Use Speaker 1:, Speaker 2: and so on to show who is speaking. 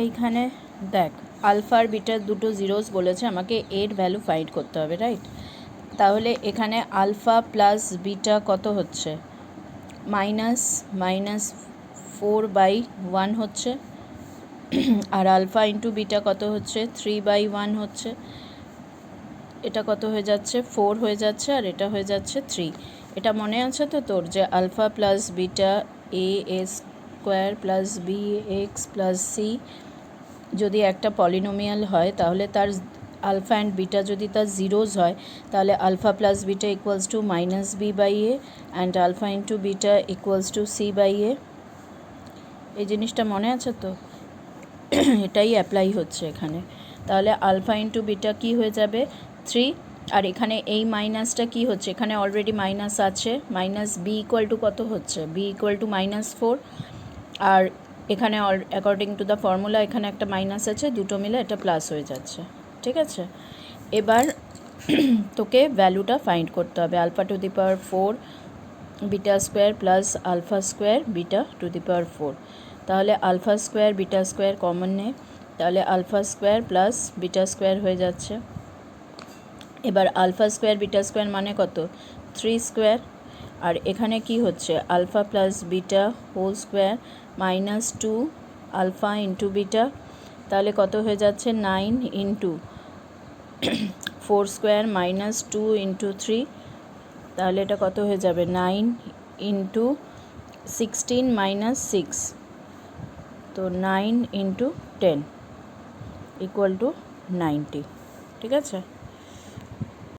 Speaker 1: এইখানে দেখ আলফা আর বিটার দুটো জিরোস বলেছে, আমাকে এর ভ্যালু ফাইন্ড করতে হবে, রাইট? তাহলে এখানে আলফা প্লাস বিটা কত হচ্ছে? -4/1 হচ্ছে, আর আলফা ইন্টু বিটা কত হচ্ছে? 3/1 হচ্ছে। এটা কত হয়ে যাচ্ছে? 4 হয়ে যাচ্ছে, আর এটা হয়ে যাচ্ছে 3। এটা মনে আছে তো তোর, যে alpha plus beta a² plus bx plus c যদি একটা পলিনোমিয়াল হয়, তাহলে তার আলফা অ্যান্ড বিটা যদি তার জিরোজ হয়, তাহলে alpha plus beta equals to -b/a and alpha into beta equals to c/a। এই জিনিসটা মনে আছে তো? এটাই অ্যাপ্লাই হচ্ছে এখানে। তাহলে আলফা ইন্টু বিটা কী হয়ে যাবে? 3। আর এখানে এই মাইনাসটা কি হচ্ছে? এখানে অলরেডি মাইনাস আছে, মাইনাস বি ইকুয়াল টু কত হচ্ছে? B equal to -4। আর এখানে অ্যাকর্ডিং টু দ্য ফর্মুলা এখানে একটা মাইনাস আছে, দুটো মিলে এটা প্লাস হয়ে যাচ্ছে, ঠিক আছে? এবার তোকে ভ্যালুটা ফাইন্ড করতে হবে। Alpha to the power 4 beta square plus alpha square beta to the power 4। তাহলে alpha square beta square common নে, তাহলে alpha square plus beta square হয়ে যাচ্ছে। এবার আলফা স্কোয়ার বিটা স্কোয়ার মানে কত? 3²। আর এখানে কি হচ্ছে? Alpha plus beta whole square -2 alpha into beta, তাহলে কত হয়ে যাচ্ছে? 9 ইন্টু 4² -2 ইন্টু 3, তাহলে এটা কত হয়ে যাবে? 9 ইন্টু 16 -6, তো 9 ইন্টু 10 ইকুয়াল টু 90, ঠিক আছে?